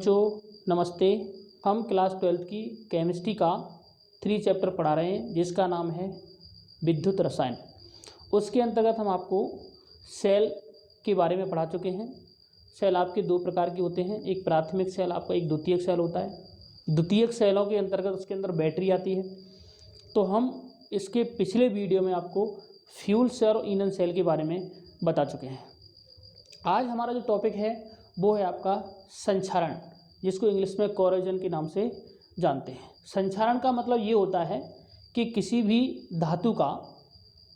बच्चों नमस्ते। हम क्लास 12th की केमिस्ट्री का 3 चैप्टर पढ़ा रहे हैं जिसका नाम है विद्युत रसायन। उसके अंतर्गत हम आपको सेल के बारे में पढ़ा चुके हैं। सेल आपके 2 प्रकार के होते हैं, एक प्राथमिक सेल आपका, एक द्वितीयक सेल होता है। द्वितीयक सेलों के अंतर्गत उसके अंदर बैटरी आती है। तो हम इसके पिछले वीडियो में आपको फ्यूल सेल और ईंधन सेल के बारे में बता चुके हैं। आज हमारा जो टॉपिक है वो है आपका संक्षारण, जिसको इंग्लिश में कोरोजन के नाम से जानते हैं। संक्षारण का मतलब ये होता है कि किसी भी धातु का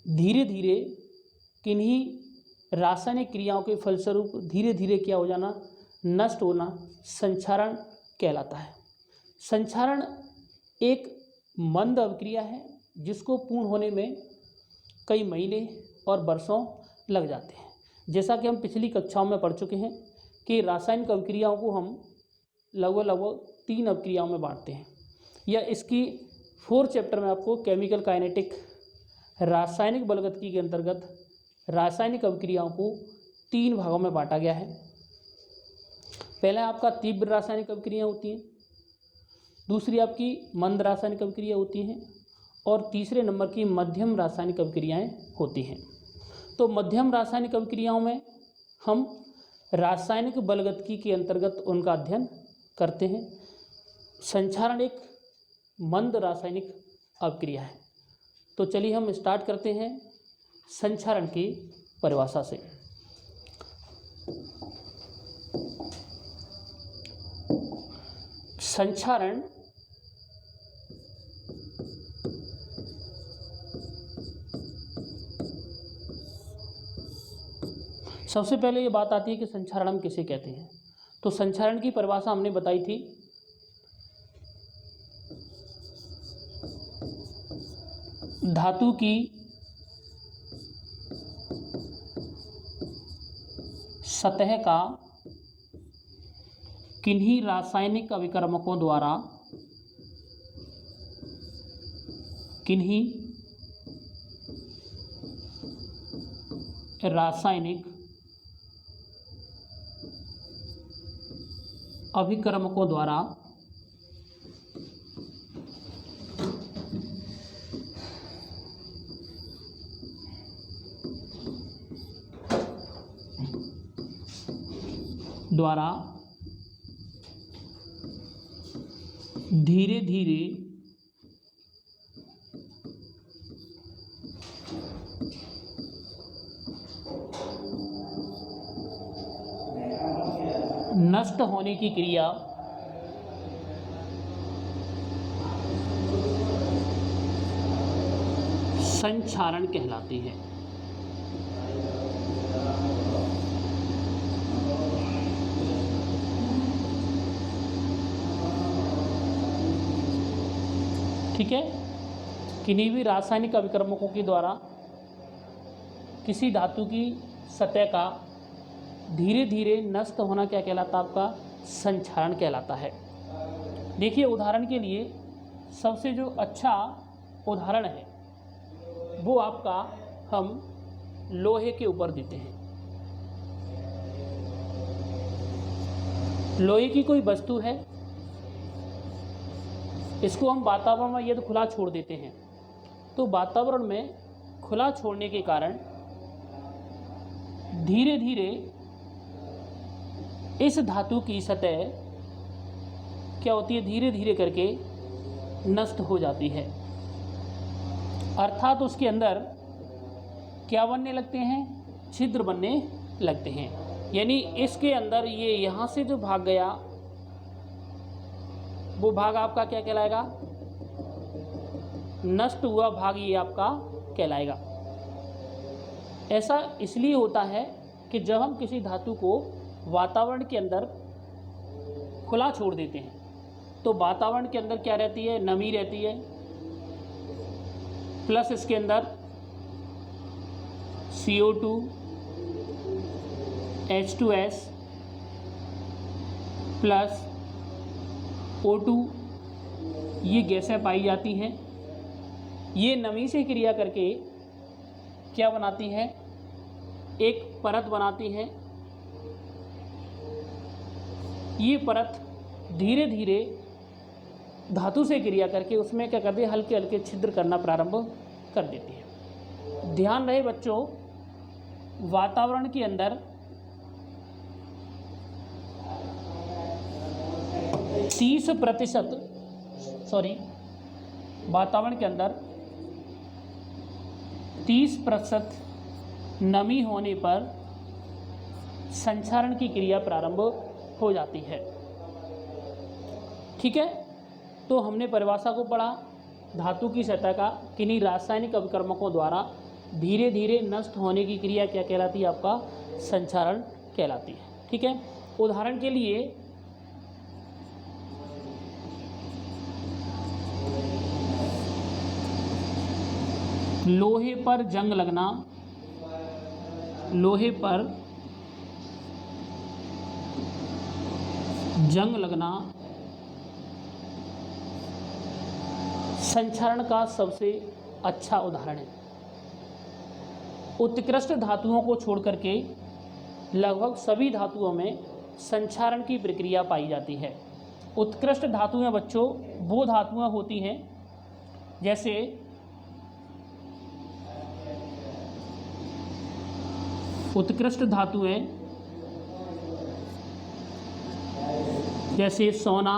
धीरे धीरे किन्हीं रासायनिक क्रियाओं के फलस्वरूप धीरे धीरे क्या हो जाना, नष्ट होना, संक्षारण कहलाता है। संक्षारण एक मंद अभिक्रिया है जिसको पूर्ण होने में कई महीने और वर्षों लग जाते हैं। जैसा कि हम पिछली कक्षाओं में पढ़ चुके हैं कि रासायनिक अभिक्रियाओं को हम लगभग 3 अभिक्रियाओं में बांटते हैं, या इसकी 4 चैप्टर में आपको केमिकल काइनेटिक रासायनिक बलगतिकी के अंतर्गत रासायनिक अभिक्रियाओं को 3 भागों में बांटा गया है। पहला आपका तीव्र रासायनिक अभिक्रिया होती हैं, दूसरी आपकी मंद रासायनिक अभिक्रिया होती हैं, और तीसरे नंबर की मध्यम रासायनिक अभिक्रियाएं होती हैं। तो मध्यम रासायनिक अभिक्रियाओं में हम रासायनिक बलगतिकी के अंतर्गत उनका अध्ययन करते हैं। संक्षारण एक मंद रासायनिक अभिक्रिया है। तो चलिए हम स्टार्ट करते हैं संक्षारण की परिभाषा से। संक्षारण सबसे पहले ये बात आती है कि संक्षारण हम किसे कहते हैं। तो संक्षारण की परिभाषा हमने बताई थी, धातु की सतह का किन्हीं रासायनिक अभिकर्मकों द्वारा किन्हीं रासायनिक अभिकर्मकों द्वारा धीरे धीरे नष्ट होने की क्रिया संक्षारण कहलाती है। ठीक है, किन्हीं भी रासायनिक अभिकर्मकों के द्वारा किसी धातु की सतह का धीरे धीरे नष्ट होना क्या कहलाता है, आपका संक्षारण कहलाता है। देखिए उदाहरण के लिए सबसे जो अच्छा उदाहरण है वो आपका हम लोहे के ऊपर देते हैं। लोहे की कोई वस्तु है, इसको हम वातावरण में यदि खुला छोड़ देते हैं तो वातावरण में खुला छोड़ने के कारण धीरे धीरे इस धातु की सतह क्या होती है, धीरे धीरे करके नष्ट हो जाती है। अर्थात उसके अंदर क्या बनने लगते हैं, छिद्र बनने लगते हैं। यानी इसके अंदर ये यहाँ से जो भाग गया वो भाग आपका क्या कहलाएगा, नष्ट हुआ भाग ये आपका कहलाएगा। ऐसा इसलिए होता है कि जब हम किसी धातु को वातावरण के अंदर खुला छोड़ देते हैं तो वातावरण के अंदर क्या रहती है, नमी रहती है, प्लस इसके अंदर CO2 H2S प्लस O2 ये गैसें पाई जाती हैं। ये नमी से क्रिया करके क्या बनाती है, एक परत बनाती है। ये परत धीरे धीरे धातु से क्रिया करके उसमें क्या करती है, हल्के हल्के छिद्र करना प्रारंभ कर देती है। ध्यान रहे बच्चों, वातावरण के अंदर 30% वातावरण के अंदर 30% नमी होने पर संक्षारण की क्रिया प्रारंभ हो जाती है। ठीक है, तो हमने परिभाषा को पढ़ा, धातु की सतह का किन्हीं रासायनिक अभिकर्मकों द्वारा धीरे धीरे नष्ट होने की क्रिया क्या कहलाती है, आपका संक्षारण कहलाती है। ठीक है, उदाहरण के लिए लोहे पर जंग लगना, लोहे पर जंग लगना संक्षारण का सबसे अच्छा उदाहरण है। उत्कृष्ट धातुओं को छोड़ करके लगभग सभी धातुओं में संक्षारण की प्रक्रिया पाई जाती है। उत्कृष्ट धातुएं बच्चों वो धातुएं होती हैं जैसे उत्कृष्ट धातुएं जैसे सोना,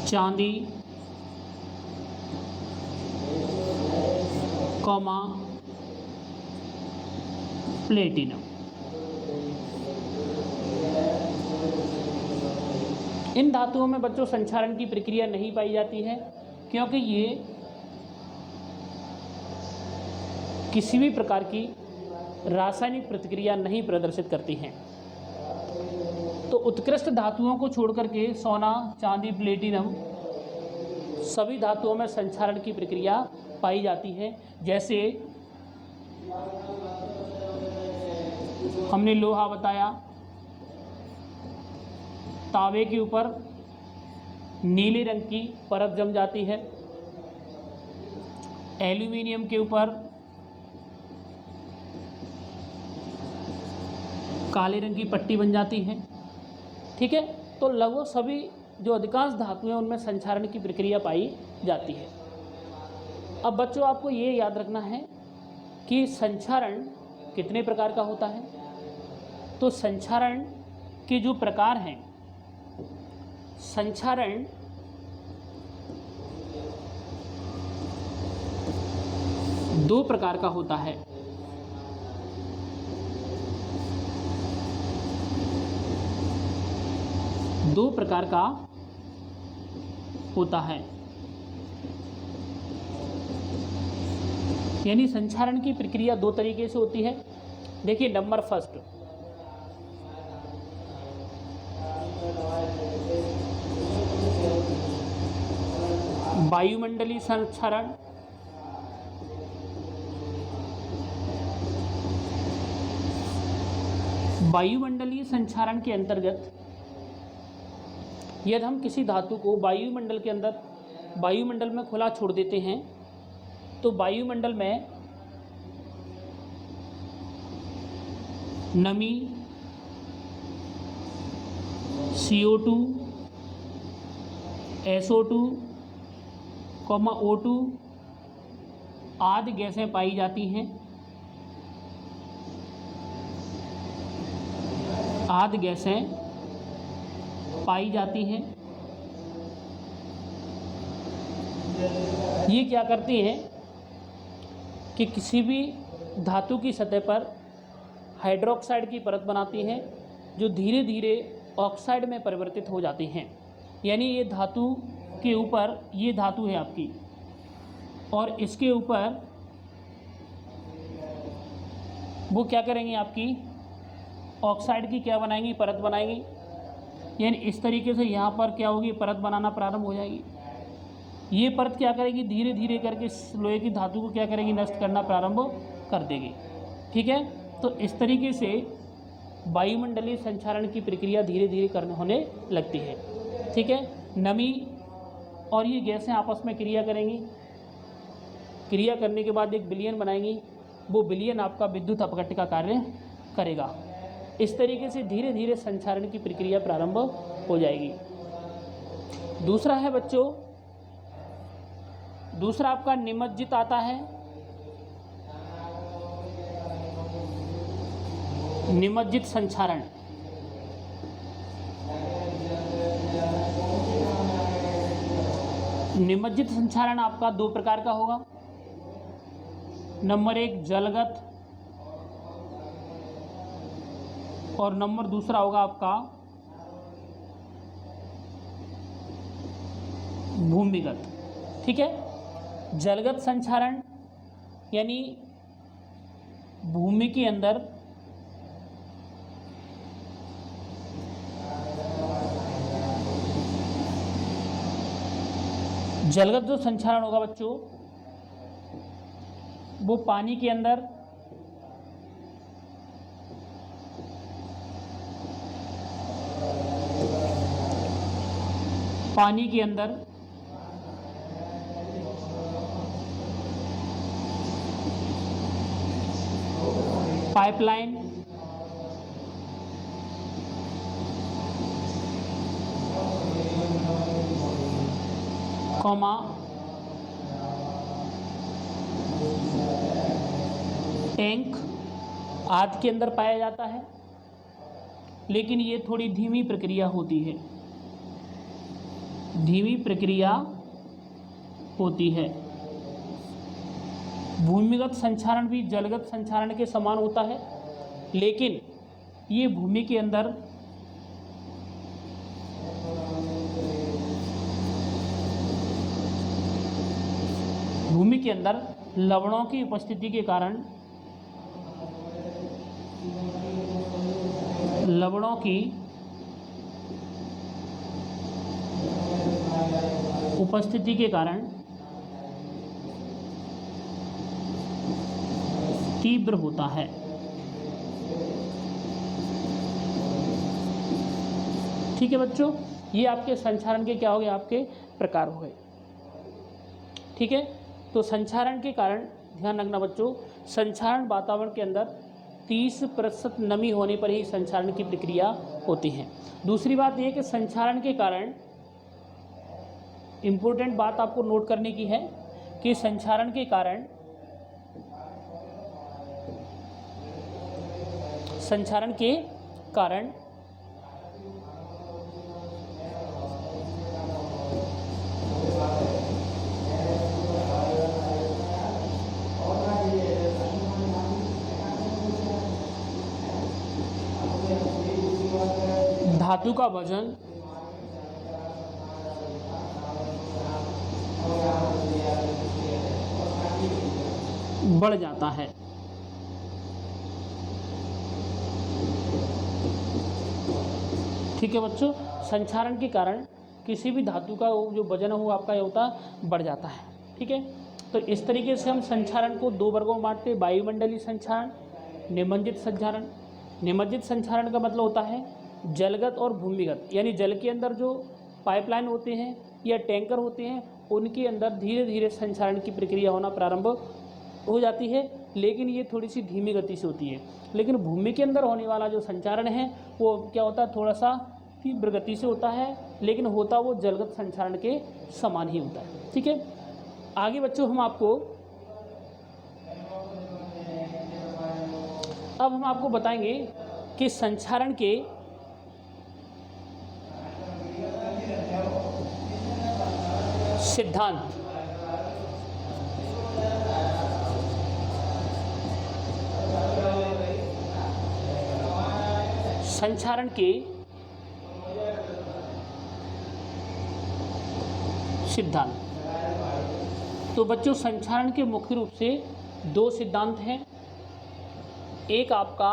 चांदी, कॉमा प्लेटिनम। इन धातुओं में बच्चों संक्षारण की प्रक्रिया नहीं पाई जाती है क्योंकि ये किसी भी प्रकार की रासायनिक प्रतिक्रिया नहीं प्रदर्शित करती हैं। तो उत्कृष्ट धातुओं को छोड़ करके सोना, चांदी, प्लेटिनम सभी धातुओं में संक्षारण की प्रक्रिया पाई जाती है। जैसे हमने लोहा बताया, तावे के ऊपर नीले रंग की परत जम जाती है, एल्यूमिनियम के ऊपर काले रंग की पट्टी बन जाती है। ठीक है, तो लगभग सभी जो अधिकांश धातुएं उनमें संक्षारण की प्रक्रिया पाई जाती है। अब बच्चों आपको ये याद रखना है कि संक्षारण कितने प्रकार का होता है। तो संक्षारण के जो प्रकार हैं, संक्षारण दो प्रकार का होता है। दो प्रकार का होता है, यानी संक्षारण की प्रक्रिया दो तरीके से होती है। देखिए नंबर फर्स्ट, वायुमंडलीय संक्षारण, वायुमंडलीय संक्षारण के अंतर्गत यदि हम किसी धातु को वायुमंडल के अंदर, वायुमंडल में खुला छोड़ देते हैं तो वायुमंडल में नमी, CO2, SO2, O2 आदि गैसें पाई जाती हैं, आदि गैसें पाई जाती हैं। ये क्या करती हैं कि किसी भी धातु की सतह पर हाइड्रोक्साइड की परत बनाती हैं जो धीरे धीरे ऑक्साइड में परिवर्तित हो जाती हैं। यानी ये धातु के ऊपर, ये धातु है आपकी, और इसके ऊपर वो क्या करेंगी, आपकी ऑक्साइड की क्या बनाएंगी, परत बनाएंगी। यानी इस तरीके से यहाँ पर क्या होगी, परत बनाना प्रारंभ हो जाएगी। ये परत क्या करेगी, धीरे धीरे करके लोहे की धातु को क्या करेगी, नष्ट करना प्रारंभ कर देगी। ठीक है, तो इस तरीके से वायुमंडलीय संक्षारण की प्रक्रिया धीरे धीरे होने लगती है। ठीक है, नमी और ये गैसें आपस में क्रिया करेंगी, क्रिया करने के बाद एक विलयन बनाएंगी, वो विलयन आपका विद्युत अपघट्य का कार्य करेगा। इस तरीके से धीरे धीरे संक्षारण की प्रक्रिया प्रारंभ हो जाएगी। दूसरा है बच्चों, दूसरा आपका निमज्जित आता है। निमज्जित संक्षारण। निमज्जित संक्षारण आपका दो प्रकार का होगा। नंबर एक जलगत और नंबर दूसरा होगा आपका भूमिगत। ठीक है, जलगत संक्षारण यानी भूमि के अंदर जलगत जो संक्षारण होगा बच्चों, वो पानी के अंदर पाइपलाइन कॉमा टैंक आदि के अंदर पाया जाता है, लेकिन ये थोड़ी धीमी प्रक्रिया होती है। धीमी प्रक्रिया होती है। भूमिगत संक्षारण भी जलगत संक्षारण के समान होता है, लेकिन ये भूमि के अंदर लवणों की उपस्थिति के कारण तीव्र होता है। ठीक है बच्चों, ये आपके संक्षारण के क्या हो गए, आपके प्रकार हो गए। ठीक है, तो संक्षारण के कारण ध्यान रखना बच्चों, संक्षारण वातावरण के अंदर 30% नमी होने पर ही संक्षारण की प्रक्रिया होती है। दूसरी बात यह कि संक्षारण के कारण इम्पोर्टेंट बात आपको नोट करने की है कि संक्षारण के कारण धातु का वजन बढ़ जाता है। ठीक है बच्चों, संक्षारण के कारण किसी भी धातु का जो वजन है वो आपका ये होता बढ़ जाता है। ठीक है, तो इस तरीके से हम संक्षारण को दो वर्गों में बांटते हैं, वायुमंडलीय संक्षारण, निमज्जित संक्षारण। निमज्जित संक्षारण का मतलब होता है जलगत और भूमिगत, यानी जल के अंदर जो पाइपलाइन होते हैं या टैंकर होते हैं उनके अंदर धीरे धीरे संक्षारण की प्रक्रिया होना प्रारंभ हो जाती है, लेकिन ये थोड़ी सी धीमी गति से होती है। लेकिन भूमि के अंदर होने वाला जो संक्षारण है वो क्या होता है, थोड़ा सा तीव्र गति से होता है, लेकिन होता वो जलगत संक्षारण के समान ही होता है। ठीक है, आगे बच्चों हम आपको बताएंगे कि संक्षारण के सिद्धांत। संक्षारण के सिद्धांत। तो बच्चों संक्षारण के मुख्य रूप से दो सिद्धांत हैं। एक आपका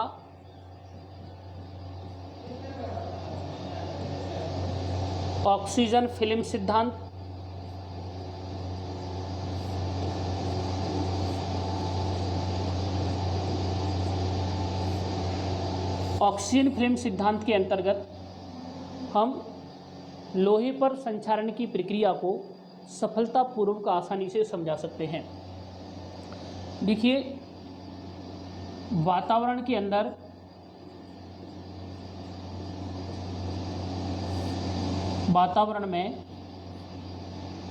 ऑक्सीजन फिल्म सिद्धांत, ऑक्सीजन फिल्म सिद्धांत के अंतर्गत हम लोहे पर संक्षारण की प्रक्रिया को सफलतापूर्वक आसानी से समझा सकते हैं। देखिए, वातावरण के अंदर वातावरण में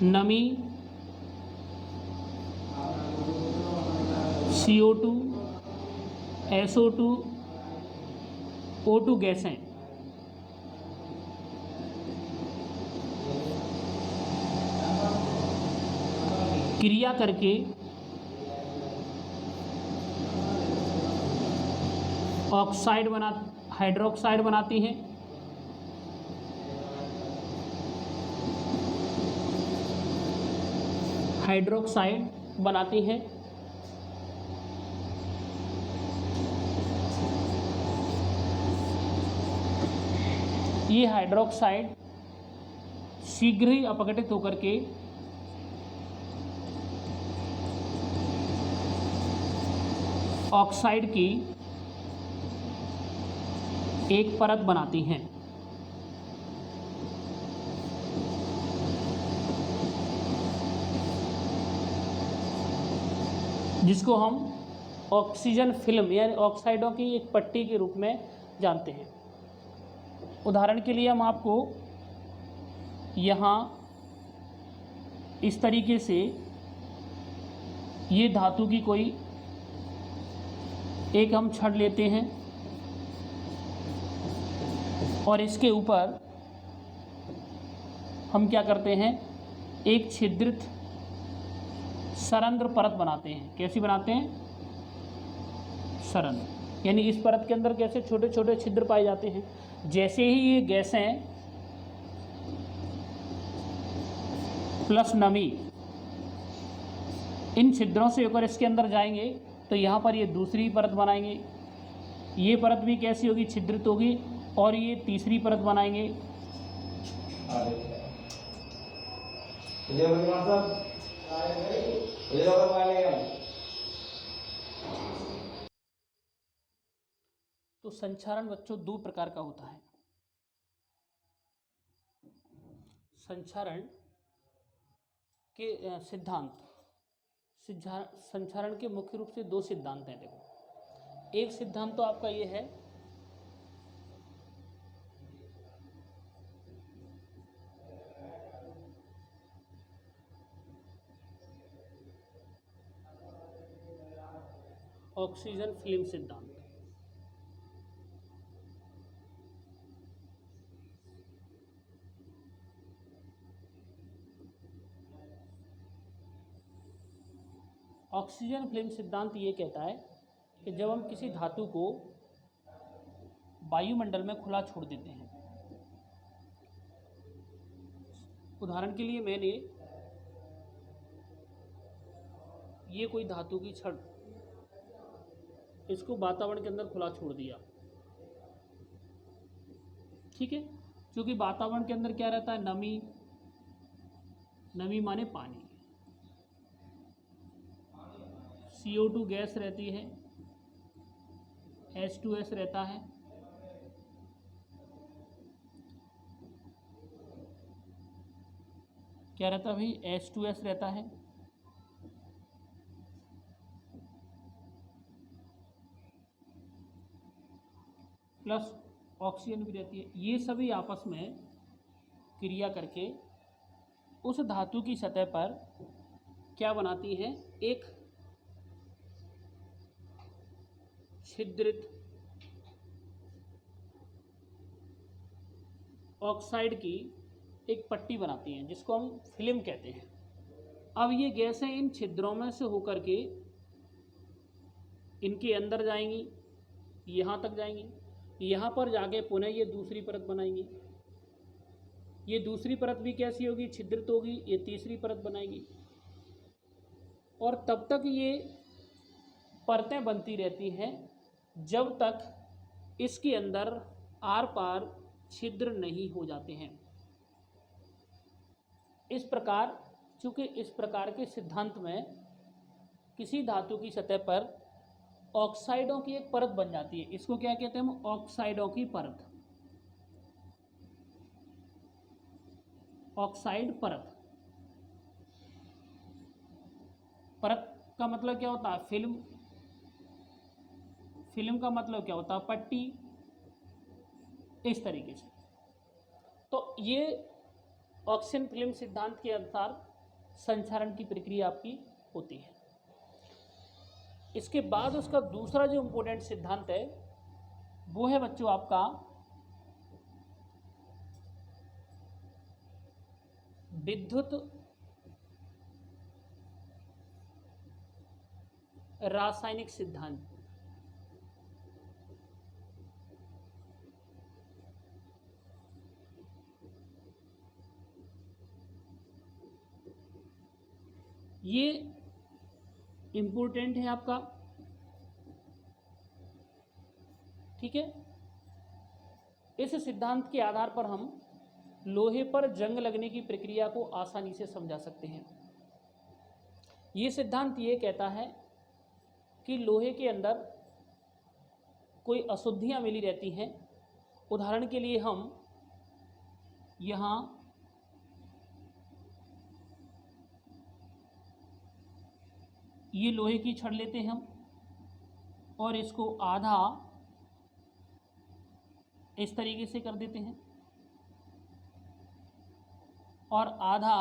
नमी CO2, SO2, O2 गैसें क्रिया करके हाइड्रोक्साइड बनाती हैं। हाइड्रोक्साइड बनाती हैं। ये हाइड्रोक्साइड शीघ्र ही अपघटित होकर के ऑक्साइड की एक परत बनाती हैं। जिसको हम ऑक्सीजन फिल्म यानी ऑक्साइडों की एक पट्टी के रूप में जानते हैं। उदाहरण के लिए हम आपको यहाँ इस तरीके से ये धातु की कोई एक हम छड़ लेते हैं और इसके ऊपर हम क्या करते हैं, एक छिद्रित सरंध्र परत बनाते हैं। कैसी बनाते हैं? सरंध्र, यानी इस परत के अंदर कैसे छोटे छोटे छिद्र पाए जाते हैं। जैसे ही ये गैसें प्लस नमी इन छिद्रों से होकर इसके अंदर जाएंगे तो यहाँ पर ये दूसरी परत बनाएंगे। ये परत भी कैसी होगी? छिद्रित होगी। और ये तीसरी परत बनाएंगे। तो संक्षारण बच्चों दो प्रकार का होता है। संक्षारण के सिद्धांत, संक्षारण के मुख्य रूप से दो सिद्धांत हैं। देखो, एक सिद्धांत तो आपका ये है ऑक्सीजन फिल्म सिद्धांत। ऑक्सीजन फिल्म सिद्धांत ये कहता है कि जब हम किसी धातु को वायुमंडल में खुला छोड़ देते हैं, उदाहरण के लिए मैंने ये कोई धातु की छड़ इसको वातावरण के अंदर खुला छोड़ दिया, ठीक है। क्योंकि वातावरण के अंदर क्या रहता है? नमी, नमी माने पानी, CO2 गैस रहती है, H2S रहता है, क्या रहता है भाई? H2S रहता है, प्लस ऑक्सीजन भी रहती है। ये सभी आपस में क्रिया करके उस धातु की सतह पर क्या बनाती हैं? एक छिद्रित ऑक्साइड की एक पट्टी बनाती हैं, जिसको हम फिल्म कहते हैं। अब ये गैसें इन छिद्रों में से होकर के इनके अंदर जाएंगी, यहाँ तक जाएंगी, यहाँ पर जाके पुनः ये दूसरी परत बनाएंगी। ये दूसरी परत भी कैसी होगी? छिद्रित होगी। ये तीसरी परत बनाएंगी और तब तक ये परतें बनती रहती हैं जब तक इसके अंदर आर पार छिद्र नहीं हो जाते हैं। इस प्रकार, चूँकि इस प्रकार के सिद्धांत में किसी धातु की सतह पर ऑक्साइडों की एक परत बन जाती है। इसको क्या कहते हैं हम? ऑक्साइडों की परत, ऑक्साइड परत। परत का मतलब क्या होता है? फिल्म। फिल्म का मतलब क्या होता है? पट्टी। इस तरीके से। तो ये ऑक्सीजन फिल्म सिद्धांत के अनुसार संक्षारण की प्रक्रिया आपकी होती है। इसके बाद उसका दूसरा जो इम्पोर्टेंट सिद्धांत है वो है बच्चों आपका विद्युत रासायनिक सिद्धांत। ये इम्पोर्टेंट है आपका, ठीक है। इस सिद्धांत के आधार पर हम लोहे पर जंग लगने की प्रक्रिया को आसानी से समझा सकते हैं। ये सिद्धांत ये कहता है कि लोहे के अंदर कोई अशुद्धियां मिली रहती हैं। उदाहरण के लिए हम यहाँ ये लोहे की छड़ लेते हैं हम और इसको आधा इस तरीके से कर देते हैं और आधा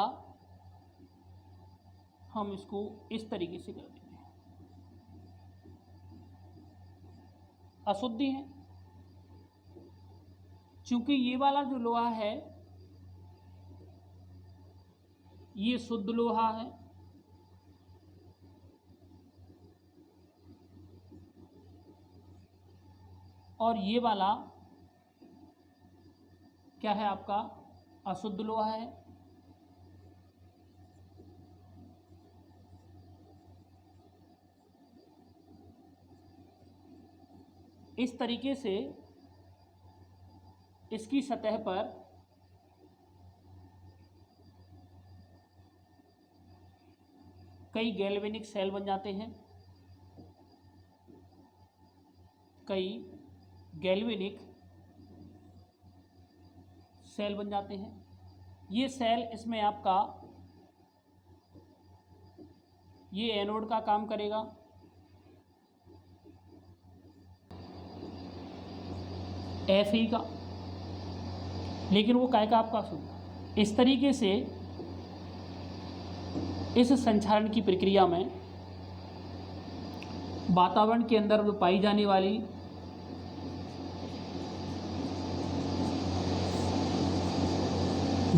हम इसको इस तरीके से कर देते हैं। अशुद्धि है, चूंकि ये वाला जो लोहा है ये शुद्ध लोहा है और ये वाला क्या है आपका अशुद्ध लोहा है। इस तरीके से इसकी सतह पर कई गैल्वेनिक सेल बन जाते हैं, कई गैल्वेनिक सेल बन जाते हैं। ये सेल इसमें आपका ये एनोड का काम करेगा, Fe का, लेकिन वो काय का आपका शुद्ध। इस तरीके से इस संक्षारण की प्रक्रिया में वातावरण के अंदर जो पाई जाने वाली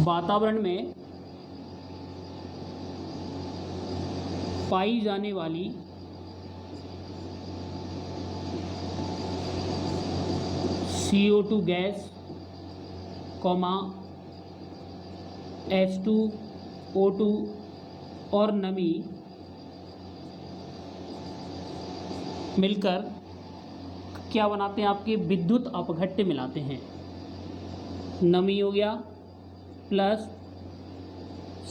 वातावरण में पाई जाने वाली CO2 गैस, H2O2 और नमी मिलकर क्या बनाते हैं आपके विद्युत अपघट्य मिलाते हैं। नमी हो गया प्लस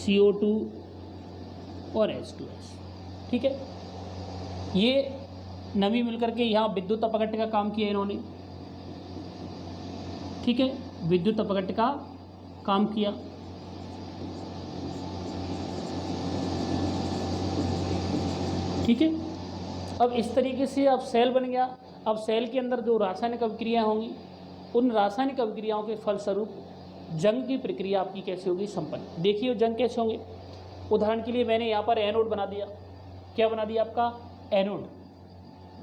CO2 और H2S, ठीक है। ये नमी मिलकर के यहाँ विद्युत अपघट्य का काम किया इन्होंने, ठीक है, विद्युत अपघट्य का काम किया। ठीक है, अब इस तरीके से अब सेल बन गया। अब सेल के अंदर जो रासायनिक अभिक्रियाएं होंगी उन रासायनिक अभिक्रियाओं के फलस्वरूप जंग की प्रक्रिया आपकी कैसे होगी संपन्न। देखिए जंग कैसे होंगे। उदाहरण के लिए मैंने यहाँ पर एनोड बना दिया। क्या बना दिया आपका एनोड।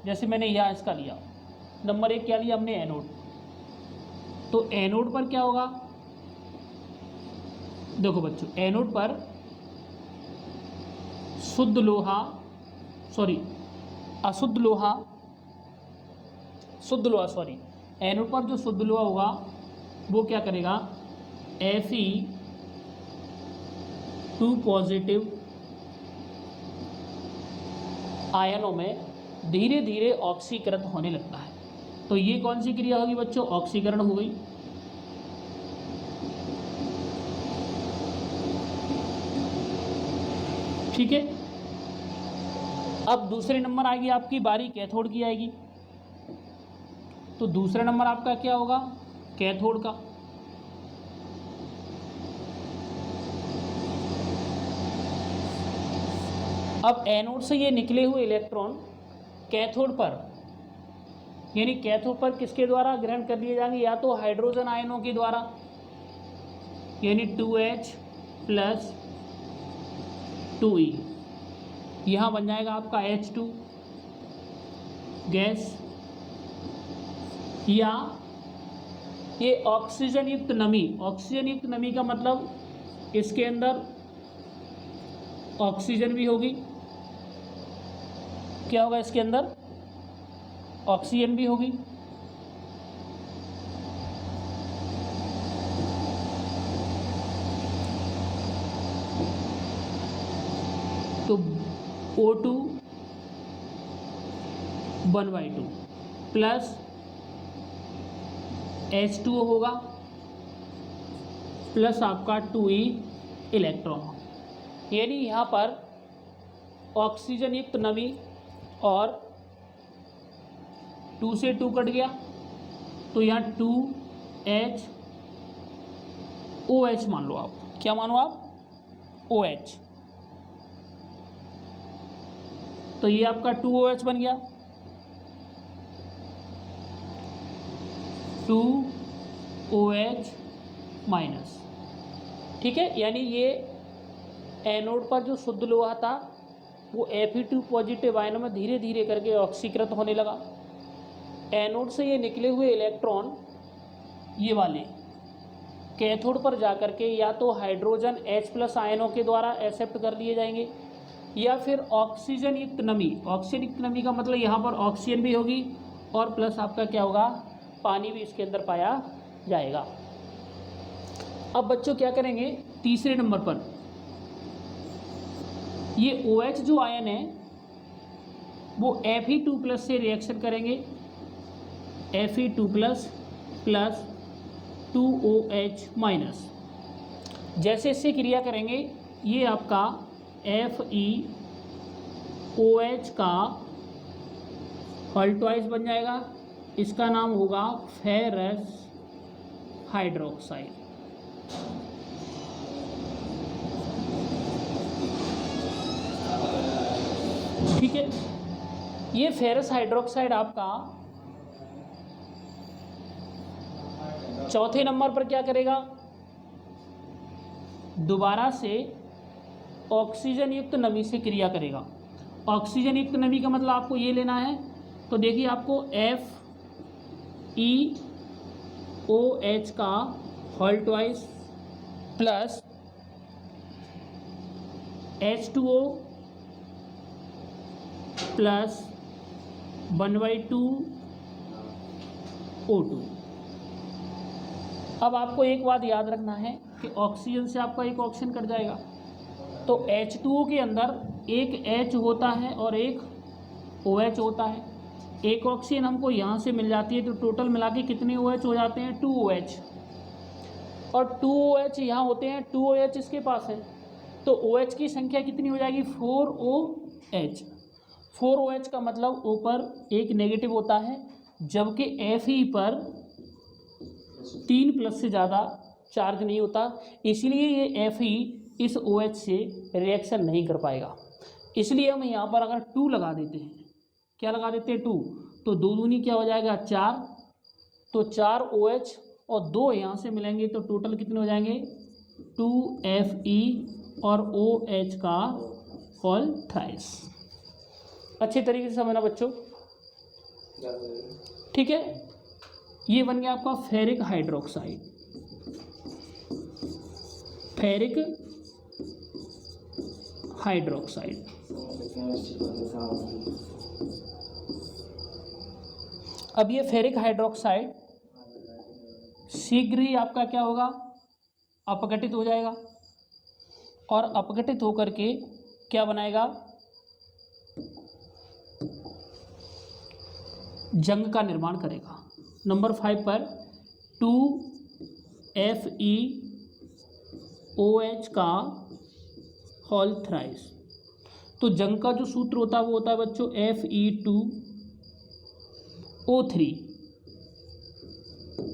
जैसे मैंने यहाँ इसका लिया नंबर 1 क्या लिया हमने एनोड। तो एनोड पर क्या होगा, देखो बच्चों एनोड पर शुद्ध लोहा अशुद्ध लोहा एनोड पर जो शुद्ध लोहा होगा वो क्या करेगा Fe2 पॉजिटिव आयनों में धीरे धीरे ऑक्सीकरण होने लगता है। तो ये कौन सी क्रिया होगी बच्चों, ऑक्सीकरण हो गई। ठीक है, अब दूसरे नंबर आएगी आपकी बारी कैथोड की आएगी। तो दूसरा नंबर आपका क्या होगा कैथोड का। अब एनोड से ये निकले हुए इलेक्ट्रॉन कैथोड पर यानी कैथोड पर किसके द्वारा ग्रहण कर लिए जाएंगे, या तो हाइड्रोजन आयनों के द्वारा यानी 2H प्लस 2E, यहाँ बन जाएगा आपका H2 गैस, या ये ऑक्सीजन युक्त नमी, ऑक्सीजन युक्त नमी का मतलब इसके अंदर ऑक्सीजन भी होगी, क्या होगा इसके अंदर ऑक्सीजन भी होगी, तो O2 1/2 प्लस H2O होगा प्लस आपका 2E इलेक्ट्रॉन, यानी यहाँ पर ऑक्सीजन युक्त नमी और 2 से 2 कट गया तो यहाँ 2HOH मान लो आप, क्या मानो आप, OH, तो ये आपका 2OH बन गया, 2OH माइनस, ठीक है। यानी ये एनोड पर जो शुद्ध लोहा था वो Fe2 पॉजिटिव आयनों में धीरे धीरे करके ऑक्सीकृत होने लगा। एनोड से ये निकले हुए इलेक्ट्रॉन ये वाले कैथोड पर जा कर के या तो हाइड्रोजन H+ आयनों के द्वारा एक्सेप्ट कर लिए जाएंगे, या फिर ऑक्सीजन युक्त नमी, ऑक्सीजन युक्त नमी का मतलब यहाँ पर ऑक्सीजन भी होगी और प्लस आपका क्या होगा, पानी भी इसके अंदर पाया जाएगा। अब बच्चों क्या करेंगे, तीसरे नंबर पर ये OH जो आयन है वो Fe2+ से रिएक्शन करेंगे, Fe2+ प्लस 2OH माइनस, जैसे इससे क्रिया करेंगे ये आपका FeOH का हॉल्टवाइज बन जाएगा, इसका नाम होगा फेरस हाइड्रोक्साइड, ठीक है। ये फेरस हाइड्रोक्साइड आपका चौथे नंबर पर क्या करेगा, दोबारा से ऑक्सीजन युक्त नमी से क्रिया करेगा। ऑक्सीजन युक्त नमी का मतलब आपको ये लेना है, तो देखिए आपको FeOH का हॉल्टवाइज प्लस H2O प्लस 1/2 O2। अब आपको एक बात याद रखना है कि ऑक्सीजन से आपका एक ऑक्सीजन कट जाएगा, तो H2O के अंदर एक H होता है और एक OH होता है। एक ऑक्सीजन हमको यहाँ से मिल जाती है, तो टोटल मिला के कितने OH हो जाते हैं, 2OH, और 2OH यहाँ होते हैं, 2OH इसके पास है, तो OH की संख्या कितनी हो जाएगी, 4OH। 4OH का मतलब O पर एक नेगेटिव होता है, जबकि Fe पर 3+ से ज़्यादा चार्ज नहीं होता, इसलिए ये Fe इस OH से रिएक्शन नहीं कर पाएगा। इसलिए हम यहाँ पर अगर 2 लगा देते हैं, क्या लगा देते हैं 2, तो 2 दूनी क्या हो जाएगा 4, तो 4 OH और 2 यहाँ से मिलेंगे तो टोटल कितने हो जाएंगे 2Fe और OH का होल थ्राइस। अच्छे तरीके से समझना बच्चों, ठीक है। ये बन गया आपका फेरिक हाइड्रोक्साइड, फेरिक हाइड्रोक्साइड। अब ये फेरिक हाइड्रोक्साइड शीघ्र ही आपका क्या होगा, अपघटित हो जाएगा, और अपघटित होकर के क्या बनाएगा, जंग का निर्माण करेगा। नंबर 5 पर 2FeOH का होल थ्राइस। तो जंग का जो सूत्र होता है वो होता है बच्चों Fe2O3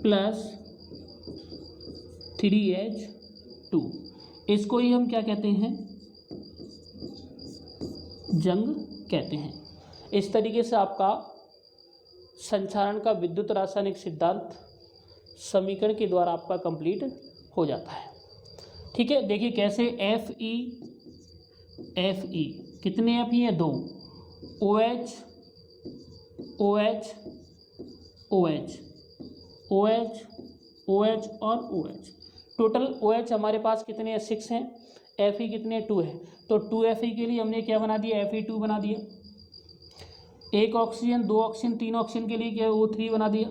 प्लस 3H2। इसको ही हम क्या कहते हैं, जंग कहते हैं। इस तरीके से आपका संचारण का विद्युत रासायनिक सिद्धांत समीकरण के द्वारा आपका कंप्लीट हो जाता है। ठीक है, देखिए कैसे, एफ ई कितने एफ ई हैं, 2, O H O H O H O H O H और O H, total O H हमारे पास कितने हैं, 6 हैं, एफ ई कितने, 2 है, तो 2 एफ ई के लिए हमने क्या बना दिया, Fe2 बना दिया। एक ऑक्सीजन, 2 ऑक्सीजन, 3 ऑक्सीजन के लिए क्या O3 बना दिया।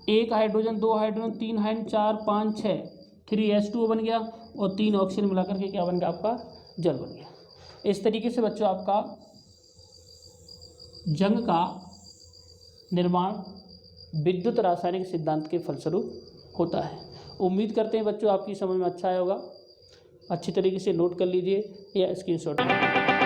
एक हाइड्रोजन, 2 हाइड्रोजन, 3 हाइड्रोजन, 4 5 6, 3H2O बन गया, और 3 ऑक्सीजन मिलाकर के क्या बन गया, आपका जल बन गया। इस तरीके से बच्चों आपका जंग का निर्माण विद्युत रासायनिक सिद्धांत के फलस्वरूप होता है। उम्मीद करते हैं बच्चों आपकी समझ में अच्छा आया होगा। अच्छी तरीके से नोट कर लीजिए या स्क्रीनशॉट लीजिए।